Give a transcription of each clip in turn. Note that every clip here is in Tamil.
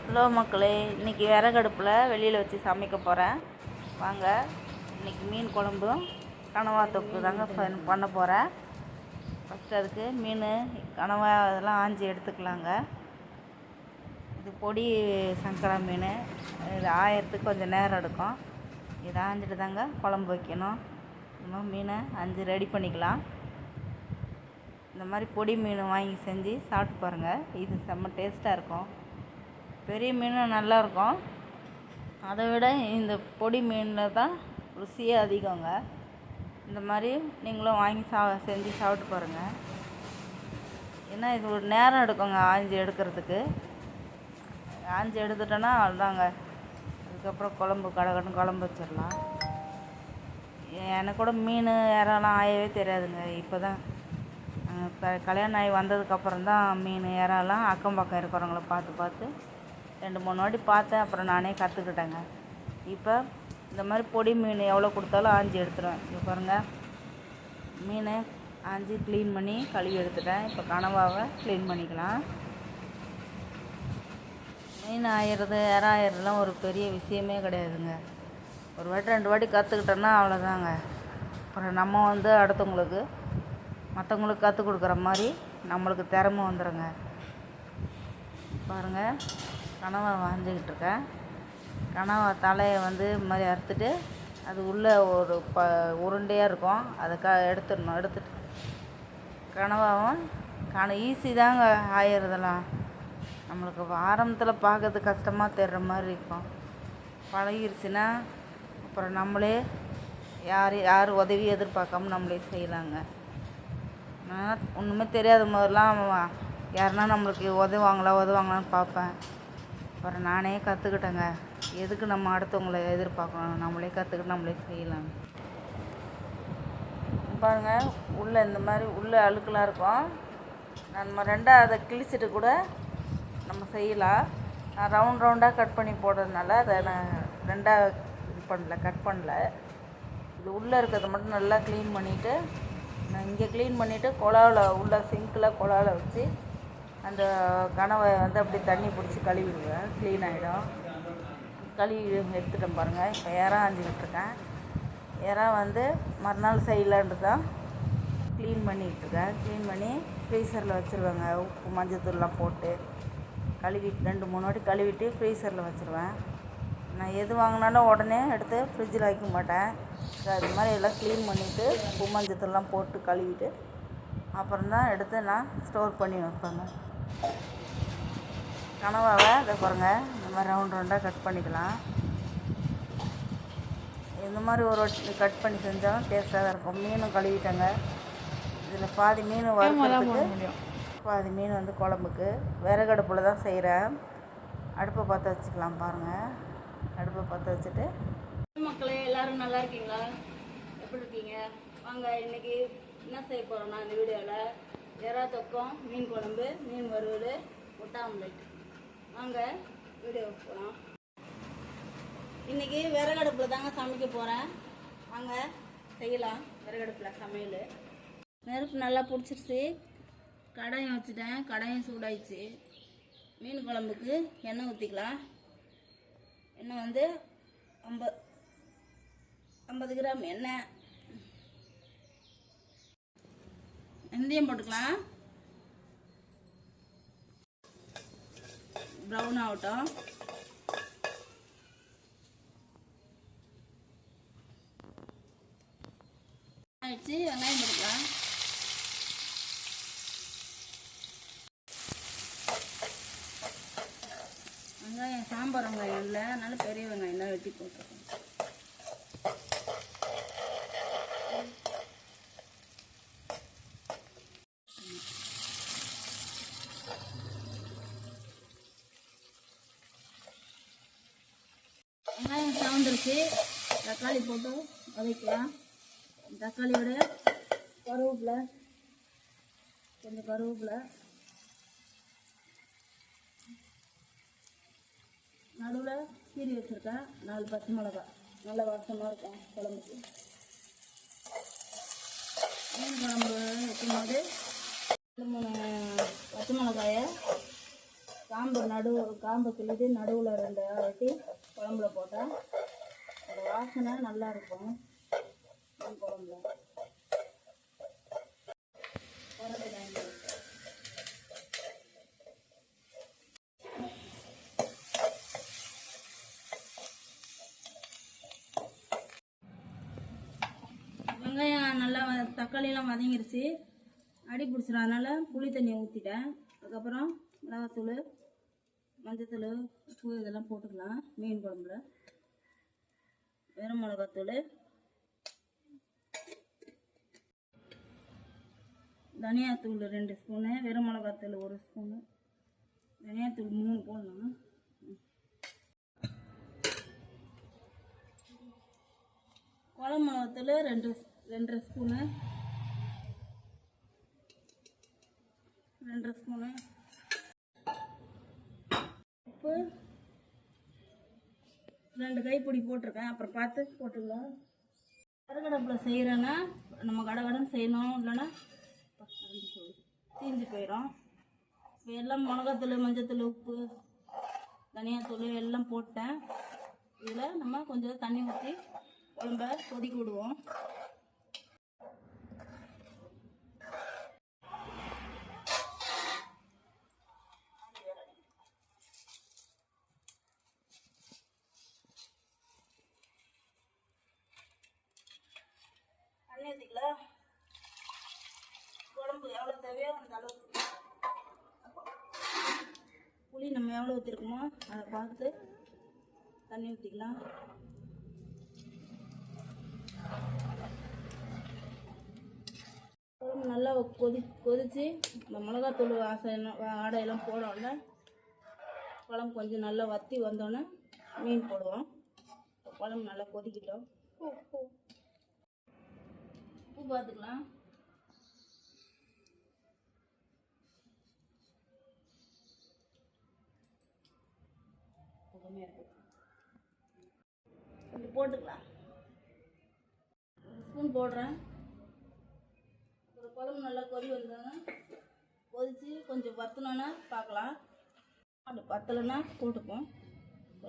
ஹலோ மக்களே, இன்றைக்கி விறகடுப்பில் வெளியில் வச்சு சமைக்க போகிறேன். வாங்க, இன்றைக்கி மீன் குழம்பும் கனவா தொக்கு தாங்க பண்ண போகிறேன். ஃபஸ்ட்டு அதுக்கு மீன் கனவா அதெல்லாம் ஆஞ்சி எடுத்துக்கலாங்க. இது பொடி சங்கரா மீன், இது ஆயறதுக்கு கொஞ்சம் நேரம் எடுக்கும். இதை ஆஞ்சிட்டு தாங்க குழம்பு வைக்கணும். இன்னும் மீனை ஆஞ்சி ரெடி பண்ணிக்கலாம். இந்த மாதிரி பொடி மீன் வாங்கி செஞ்சு சாப்பிட்டு பாருங்கள். இது செம்ம டேஸ்ட்டாக இருக்கும். பெரிய மீனும் நல்லாயிருக்கும். அதை விட இந்த பொடி மீனில் தான் ருசியே அதிகங்க. இந்த மாதிரி நீங்களும் வாங்கி செஞ்சு சாப்பிட்டு பாருங்கள். ஏன்னா இது ஒரு நேரம் எடுக்குங்க ஆஞ்சி எடுக்கிறதுக்கு. ஆஞ்சி எடுத்துட்டோன்னா அவ்வளோதாங்க. அதுக்கப்புறம் கடகடன்னு குழம்பு வச்சிடலாம். எனக்கு கூட மீன் இறாலாம் ஆயவே தெரியாதுங்க. இப்போ தான் கல்யாணம் ஆகி வந்ததுக்கப்புறம் தான் மீன் இறாலாம் அக்கம் பக்கம் இருக்கிறவங்கள பார்த்து 2-3 வாட்டி பார்த்தேன். அப்புறம் நானே கற்றுக்கிட்டேங்க. இப்போ இந்த மாதிரி பொடி மீன் எவ்வளோ கொடுத்தாலும் ஆஞ்சி எடுத்துருவேன். இப்போ பாருங்கள், மீனை ஆஞ்சி க்ளீன் பண்ணி கழுவி எடுத்துட்டேன். இப்போ கனவாவை க்ளீன் பண்ணிக்கலாம். மீன் ஆயிடுறது இறாயிறதுலாம் ஒரு பெரிய விஷயமே கிடையாதுங்க. ஒரு வாட்டி 2 வாட்டி கற்றுக்கிட்டோன்னா அவ்வளோதாங்க. அப்புறம் நம்ம அடுத்தவங்களுக்கு மற்றவங்களுக்கு கற்றுக் கொடுக்குற மாதிரி நம்மளுக்கு திறமை வந்துடுங்க. பாருங்கள், கனவா வாஞ்சிக்கிட்டு இருக்கேன். கனவா தலையை இது மாதிரி அறுத்துட்டு அது உள்ளே ஒரு உருண்டையாக இருக்கும். அதை எடுத்துடணும். எடுத்துட்டு கனவாவும் ஈஸி தாங்க ஆயிடுறதெல்லாம். நம்மளுக்கு ஆரம்பத்தில் பார்க்கறது கஷ்டமாக தெரிகிற மாதிரி இருக்கும். பழகிருச்சுன்னா அப்புறம் நம்மளே யார் உதவி எதிர்பார்க்காம நம்மளே செய்யலாங்க. நான் ஒன்றுமே தெரியாத போதெல்லாம் யாருன்னா நம்மளுக்கு உதவாங்களான்னு பார்ப்பேன். அப்புறம் நானே கற்றுக்கிட்டேங்க. எதுக்கு நம்ம அடுத்தவங்களை எதிர்பார்க்கணும், நம்மளே கற்றுக்கிட்டு நம்மளே செய்யலாங்க. பாருங்கள், உள்ளே இந்த மாதிரி உள்ளே அழுக்கெலாம் இருக்கும். நம்ம ரெண்டாக அதை கிழிச்சிட்டு கூட நம்ம செய்யலாம். நான் ரவுண்டாக கட் பண்ணி போடுறதுனால அதை நான் ரெண்டாக கட் பண்ணல. இது உள்ளே இருக்கிறத மட்டும் நல்லா க்ளீன் பண்ணிவிட்டு, நான் இங்கே க்ளீன் பண்ணிவிட்டு உள்ள சிங்கில் குழாவில் வச்சு அந்த கனவை அப்படி தண்ணி பிடிச்சி கழுவிடுவேன். க்ளீன் ஆகிடும். கழுவி எடுத்துட்டேன் பாருங்கள். இப்போ இறா ஆஞ்சிக்கிட்டுருக்கேன். இறா மறுநாள் செய்யலான்ட்டு தான் க்ளீன் பண்ணிகிட்ருக்கேன். க்ளீன் பண்ணி ஃப்ரீசரில் வச்சுருவேங்க. உப்பு மஞ்சத்தூள்லாம் போட்டு கழுவிட்டு 2-3 வாட்டி கழுவிட்டு ஃப்ரீசரில் வச்சுருவேன். நான் எது வாங்கினாலும் உடனே எடுத்து ஃப்ரிட்ஜில் வைக்க மாட்டேன். அது மாதிரி எல்லாம் க்ளீன் பண்ணிவிட்டு உப்பு மஞ்சத்தூள்லாம் போட்டு கழுவிட்டு அப்புறம் தான் எடுத்து நான் ஸ்டோர் பண்ணி வைப்பேங்க. கனவாவை இதை பாருங்கள், இந்த மாதிரி ரவுண்டாக கட் பண்ணிக்கலாம். இந்த மாதிரி ஒரு வாட்டி கட் பண்ணி செஞ்சாலும் டேஸ்ட்டாக தான் இருக்கும். மீனும் கழுவிட்டேங்க. இதில் பாதி மீன் வறுக்கிறதுக்கு, பாதி மீன் குழம்புக்கு. விறகடுப்பில் தான் செய்கிறேன். அடுப்பை பற்ற வச்சுக்கலாம். பாருங்கள், அடுப்பை பற்ற வச்சுட்டு. மக்களே, எல்லோரும் நல்லா இருக்கீங்களா? எப்படி இருக்கீங்க? வாங்க, இன்றைக்கி என்ன செய்ய போகிறோம்னா இந்த வீடியோவில் இறா தொக்கம், மீன் குழம்பு, மீன் வறுவல், முட்டை ஆம்லெட். வாங்க வீடியோ போகலாம். இன்றைக்கி விறகடுப்பில் தாங்க சமைக்க போகிறேன். வாங்க செய்யலாம். விறகடுப்பில் சமையல். நெருப்பு நல்லா பிடிச்சிருச்சு. கடாயம் வச்சுட்டேன். கடாயம் சூடாயிடுச்சு. மீன் குழம்புக்கு எண்ணெய் ஊற்றிக்கலாம். எண்ணெய் 50 கிராம் எண்ணெய். வெந்தயம் போட்டுக்கலாம். ப்ரௌன் ஆகட்டும். ஆயிடுச்சு. வெங்காயம் போட்டுக்கலாம். வெங்காயம் சாம்பார் வெங்காயம் இல்லை, அதனால பெரிய வெங்காயம் தான் வெட்டி போட்டுருக்கோம். வெங்காயம் சாந்துருச்சு. தக்காளி போட்டு வதக்கலாம். தக்காளியோட கருவேப்பிலை, கொஞ்சம் கருவேப்பிலை, நடுவில் கீரி வச்சுருக்கேன் 4 பச்சை மிளகாய். நல்ல வாசமாக இருக்கும் குழம்புக்கு. மீன் குழம்பு வைக்கும்போது 3 பச்சை மிளகாயை காம்பு கிள்ளிட்டு நடுவில் 2 வெட்டி குழம்புல போட்டால் அந்த வாசனை நல்லாயிருக்கும் குழம்புல. வெங்காயம் நல்லா தக்காளியெல்லாம் வதங்கிருச்சு, அடி பிடிச்சிடும். அதனால் புளி தண்ணியை ஊற்றிட்டேன். அதுக்கப்புறம் மிளகாத்தூள், மஞ்சத்தூள், உப்பு இதெல்லாம் போட்டுக்கலாம். மீன் குழம்புல வெறும் மிளகாத்தூள், தனியாத்தூள் 2 ஸ்பூனு, வெறும் மிளகாத்தூள் 1 ஸ்பூனு, தனியாத்தூள் 3 போடணும். குழம்பு மிளகாத்தூள் 2 ஸ்பூனு, 2 ஸ்பூனு, உப்பு 2 கைப்பிடி போட்டிருக்கேன். அப்புறம் பார்த்து போட்டுக்கலாம். கருகடப்பில் செய்கிறேன்னா நம்ம கடகடன்னு செய்யணும், இல்லைன்னா தீஞ்சு போயிடும். இப்போ எல்லாம் மிளகாத்தூள், மஞ்சத்தூள், உப்பு, தனியாத்தூள் எல்லாம் போட்டேன். இதில் நம்ம கொஞ்சம் தண்ணி ஊற்றி குழம்ப கொதிக்க விடுவோம். தண்ணி ஊற்றிக்கலாம். குழம்பு எவ்வளோ தேவையோ அந்த அளவுக்கு புளி நம்ம எவ்வளோ ஊற்றிருக்கோமோ அதை பார்த்து தண்ணி ஊற்றிக்கலாம். குழம்பு நல்லா கொதித்து இந்த மிளகாத்தூள் ஆடையெல்லாம் போடோம்ல, குழம்பு கொஞ்சம் நல்லா வற்றி வந்தோன்னே மீன் போடுவோம். குழம்பு நல்லா கொதிக்கிட்டோம். உப்பு பார்த்துக்கலாம். கொஞ்சம் போட்டுக்கலாம். 1 ஸ்பூன் போடுறேன். ஒரு குழம்பு நல்லா கொதி வந்தோன்னா கொதித்து கொஞ்சம் வற்றினோன்னா பார்க்கலாம். அது பத்தலைன்னா போட்டுப்போம்.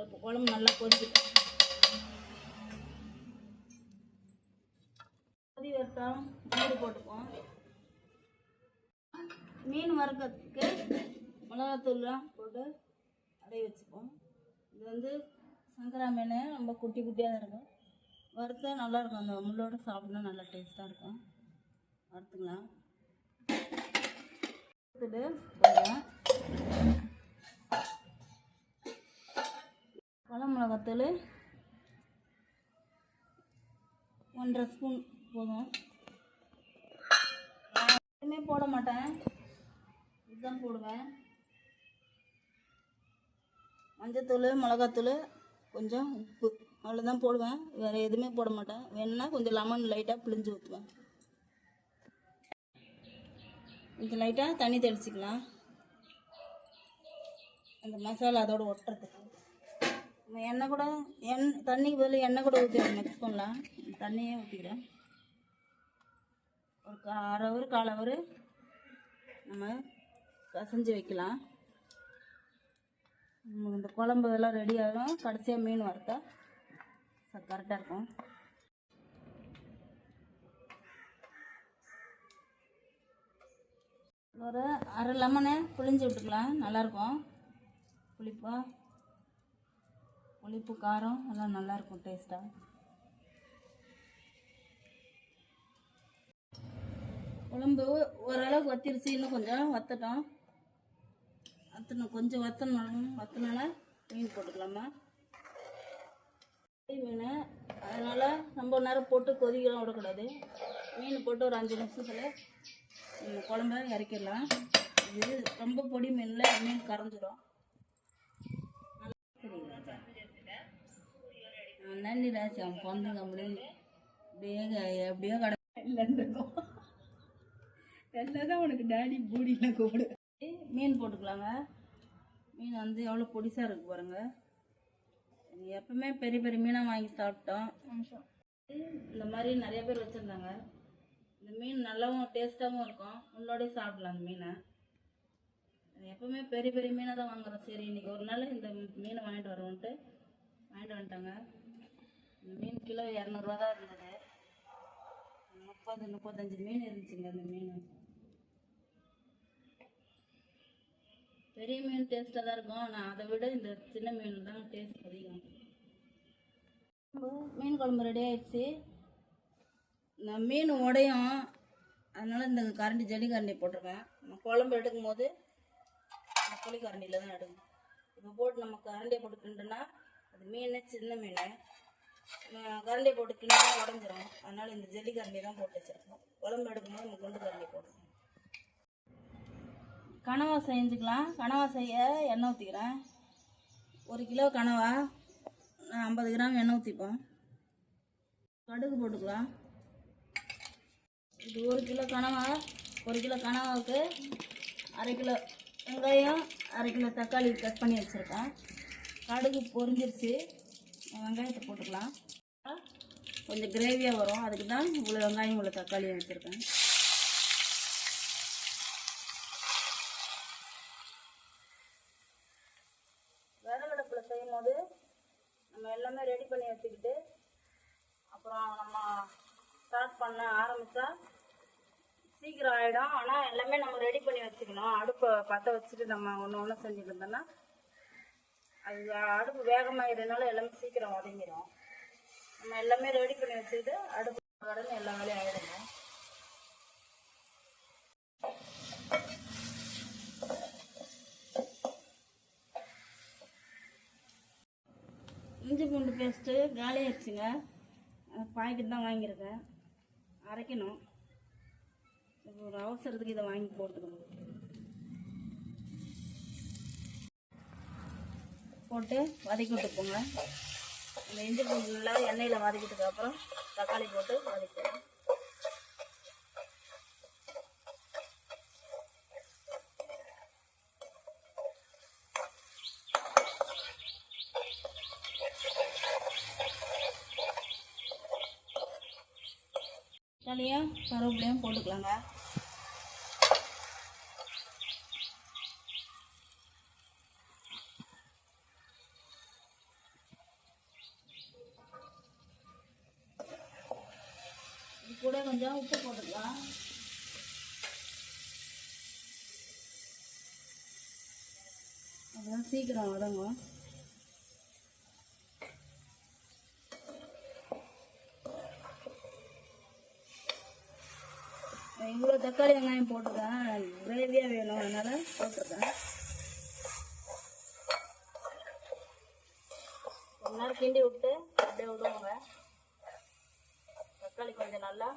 இப்போ குழம்பு நல்லா கொதிக்கிட்டோம். கொதி வரட்டும், மூடி போட்டுப்போம். மீன் வறுக்கிறதுக்கு மிளகாத்தூள்லாம் போட்டு அடைய வச்சுப்போம். இது வந்து சங்கரா மீன் ரொம்ப குட்டி குட்டியாக தான் இருக்கும். வறுத்தா நல்லாயிருக்கும். அந்த முள்ளோடு சாப்பிட்னா நல்லா டேஸ்ட்டாக இருக்கும். வறுத்துக்கலாம். கொஞ்சம் குழம்பு மிளகாத்தூள் 1.5 ஸ்பூன் போதும். எதுவுமே போட மாட்டேன், இதுதான் போடுவேன். மஞ்சத்தூள், மிளகாத்தூள், கொஞ்சம் உப்பு, அவ்வளோதான் போடுவேன். வேறு எதுவுமே போட மாட்டேன். வேணுன்னா கொஞ்சம் லெமன் லைட்டாக பிழிஞ்சு ஊற்றுவேன். கொஞ்சம் லைட்டாக தண்ணி தெளிச்சிக்கலாம், அந்த மசாலா அதோடு ஒட்டுறதுக்கு. நம்ம எண்ணெய் கூட தண்ணிக்கு பதில் எண்ணெய் கூட ஊற்றிடுவேன். மிக்ஸ் பண்ணலாம். தண்ணியே ஊற்றிக்கிறேன். ஒரு 1/2 ஹவர் 1/4 ஹவர் நம்ம கசஞ்சு வைக்கலாம். இந்த குழம்பு எல்லாம் ரெடி ஆகும். கடைசியாக மீன் வறுத்தா கரெக்டாக இருக்கும். ஒரு 1/2 லெமனை புளிஞ்சு விட்டுக்கலாம். நல்லாயிருக்கும். புளிப்பு காரம் எல்லாம் நல்லாயிருக்கும் டேஸ்ட்டாக. குழம்பு ஓரளவுக்கு வத்திருச்சு. இன்னும் கொஞ்சம் வற்றட்டும். கொஞ்சம் வற்றினோன்னா மீன் போட்டுக்கலாமா. மீன் அதனால் ரொம்ப நேரம் போட்டு கொதிக்கலாம் விடக்கூடாது. மீன் போட்டு ஒரு 5 நிமிஷத்தில் குழம்ப இறக்கிடலாம். இது ரொம்ப பொடி மீனில் மீன் கரைஞ்சிடும். சரி ராஜா, நன்றி ராஜா. அவன் பொண்ணுங்க எப்படியோ கடை இல்லைன்றோம். எல்லாம் உனக்கு டேடி பூடியில் கூப்பிடு. மீன் போட்டுக்கலாங்க. மீன் வந்து எவ்வளோ பொடிசாக இருக்குது பாருங்கள். எப்பவுமே பெரிய பெரிய மீனாக வாங்கி சாப்பிட்டோம். இந்த மாதிரி நிறைய பேர் வச்சுருந்தாங்க. இந்த மீன் நல்லாவும் டேஸ்ட்டாகவும் இருக்கும். முள்ளோடய சாப்பிடலாம் அந்த மீனை. எப்பவுமே பெரிய பெரிய மீனை தான் வாங்குறோம். சரி இன்றைக்கி ஒரு நாள் இந்த மீனை வாங்கிட்டு வருவோன்ட்டு வாங்கிட்டு வந்துட்டாங்க. இந்த மீன் கிலோ 200 தான் இருந்தது. 35 மீன் இருந்துச்சுங்க. அந்த மீன் பெரிய மீன் டேஸ்ட்டாக தான் இருக்கும். ஆனால் அதை விட இந்த சின்ன மீன் தான் டேஸ்ட் அதிகம். மீன் குழம்பு ரெடி ஆயிடுச்சு. இந்த மீன் உடையும், அதனால் இந்த கரண்டி ஜடி கரண்டி போட்டிருக்கேன். நம்ம குழம்பு எடுக்கும் போது அந்த புளி கரண்டியில் தான் எடுக்கணும். இப்போ போட்டு நம்ம கரண்டியை போட்டு கிண்டுனா அது மீன் சின்ன மீன் கரண்டியை போட்டு கிண்டினா உடஞ்சிரும். அதனால் இந்த ஜெல்லி கரண்டி தான் போட்டு வச்சுருக்கோம். குழம்பு எடுக்கும்போது நம்ம குண்டு கரண்டி போட்டுக்கணும். கனவா செஞ்சுக்கலாம். கனவா செய்ய எண்ணெய் ஊற்றிக்கிறேன். 1 கிலோ கனவா 50 கிராம் எண்ணெய் ஊற்றிப்போம். கடுகு போட்டுக்கலாம். இது 1 கிலோ கனவா. 1 கிலோ கனவாவுக்கு 1/2 கிலோ வெங்காயம், 1/2 கிலோ தக்காளி கட் பண்ணி வச்சுருக்கேன். கடுகு பொரிஞ்சிருச்சு. வெங்காயத்தை போட்டுக்கலாம். கொஞ்சம் கிரேவியாக வரும். அதுக்கு தான் இவ்வளோ வெங்காயம் இவ்வளோ தக்காளியும் வச்சுருக்கேன். விறகடுப்பில் செய்யும் போது நம்ம எல்லாமே ரெடி பண்ணி வச்சுக்கிட்டு அப்புறம் நம்ம ஸ்டார்ட் பண்ண ஆரம்பித்தா சீக்கிரம் ஆகிடும். ஆனால் எல்லாமே நம்ம ரெடி பண்ணி வச்சுக்கணும். அடுப்பை பற்ற வச்சுட்டு நம்ம ஒன்று செஞ்சுட்டு இருந்தோம்னா அது அடுப்பு வேகமாகிறதுனால எல்லாமே சீக்கிரம் வதங்கிடும். நம்ம எல்லாமே ரெடி பண்ணி வச்சுக்கிட்டு அடுப்பு உடனே எல்லா வேலையும் ஆகிடுங்க. இஞ்சி பூண்டு பேஸ்ட்டு காலி ஆயிடுச்சுங்க. பாக்கெட் தான் வாங்கியிருக்கேன். அரைக்கணும். ஒரு அவசரத்துக்கு இதை வாங்கி போட்டுக்கணும். போட்டு வதக்கி விட்டுப்போங்க. இந்த இஞ்சி பூண்டுல எண்ணெயில் வதக்கிட்டதுக்கு அப்புறம் தக்காளி போட்டு வதக்கிடுவோம். தக்காளியும் கருவேப்பிலையும் போட்டுக்கலாங்க. இது கூட கொஞ்சம் உப்பு போட்டுக்கலாம். அதுதான் சீக்கிரம் வதங்கும். இவ்வளோ தக்காளி வெங்காயம் போட்டிருக்கேன். கிரேவியாக வேணும், அதனால் போட்டிருக்கேன். கொஞ்ச நேரம் கிண்டி விட்டு அப்படியே விடுவாங்க. தக்காளி கொஞ்சம் நல்லா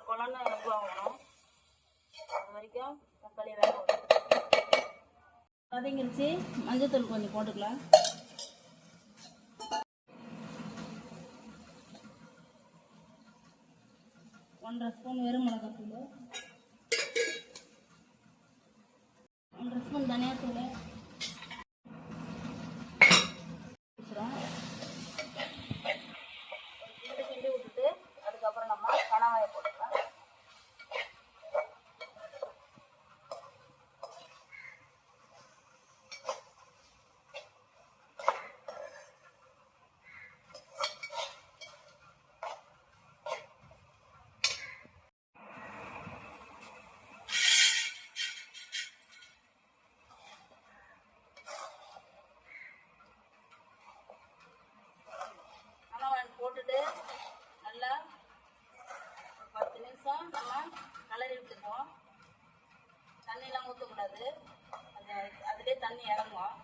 கொலன்னு வாங்கணும். அது வரைக்கும் தக்காளி வேக விட்டு வதங்கிருச்சு. மஞ்சத்தூள் கொஞ்சம் போட்டுக்கலாம். ஒன்றரை ஸ்பூன் வெறும் மிளகாத்தூள், 1/2 ஸ்பூன் தனியாத்தூள், கிண்டி விட்டுட்டு அதுக்கப்புறம் நம்ம கனவாயை போட்டுக்கலாம். போட்டுட்டு நல்லா 10 நிமிஷம் நம்ம கலரி விட்டுப்போம். தண்ணியெல்லாம் ஊற்றக்கூடாது. அதிலே தண்ணி இறங்கும்.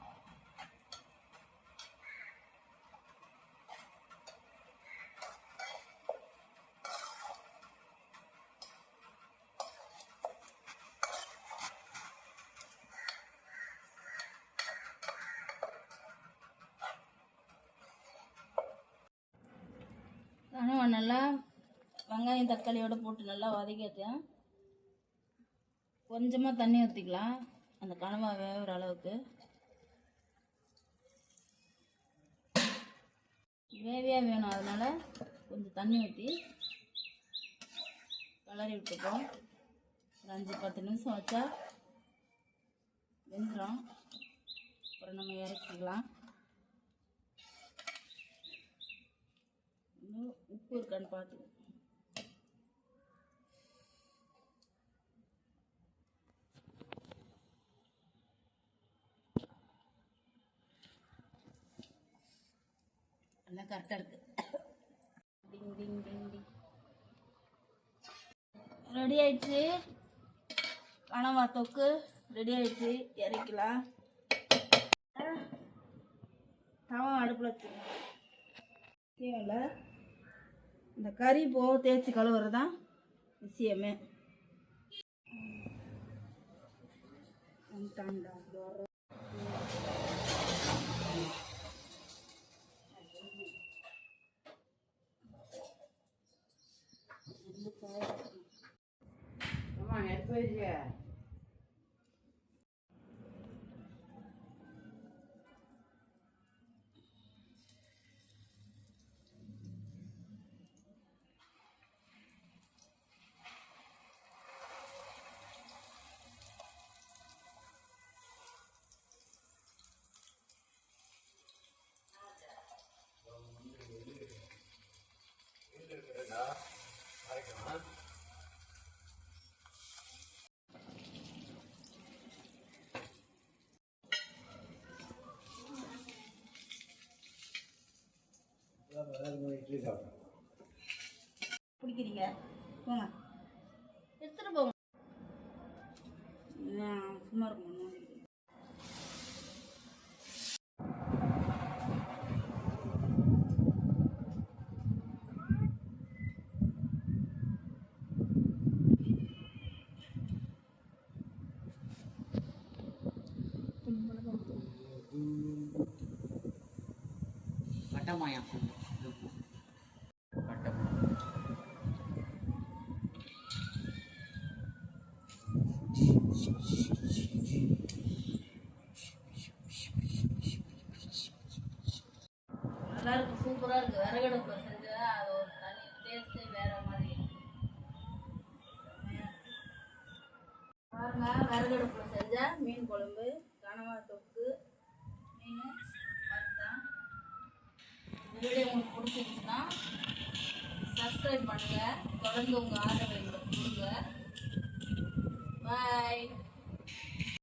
ஆனால் நல்லா வெங்காயம் தக்காளியோடு போட்டு நல்லா வதக்கிட்டேன். கொஞ்சமாக தண்ணி ஊற்றிக்கலாம் அந்த கனவா வேகிற அளவுக்கு. கிரேவியாக வேணும், அதனால் கொஞ்சம் தண்ணி ஊற்றி கிளறி விட்டுப்போம். ஒரு 5-10 நிமிஷம் வச்சா வெந்துடும். அப்புறம் நம்ம இறக்கிக்கலாம். இன்னும் உப்பு இருக்கான்னு பார்த்து. எல்லாம் கரெக்டாக இருக்குது. டிங் டிங் டிங் டிங். ரெடி ஆயிடுச்சு. கனவா தொக்கு ரெடி ஆயிடுச்சு. இறக்கலாம். தவா அடுப்பில் வச்சுக்கணும். தேவையில்ல. இந்த கறி தேய்ச்சி கழுவுறது தான் விஷயமே. பிடிக்கிறீங்க போங்க, எடுத்துட்டு போங்க. சும்மா இருக்கும். கட்டமாயம் நல்லா இருக்கு. சூப்பராக இருக்கு. விறகடுப்புல செஞ்சா அது ஒரு தனி டேஸ்ட்டே வேற மாதிரி பாருங்க. விறகடுப்புல செஞ்சா மீன் குழம்பு, கனவா தொக்கு, மீன் வறுத்தான். இந்த வீடியோ உங்களுக்கு பிடிச்சிருந்துச்சுன்னா சப்ஸ்கிரைப் பண்ணுங்க. தொடர்ந்து உங்கள் ஆதரவை கொடுங்க. பாய்.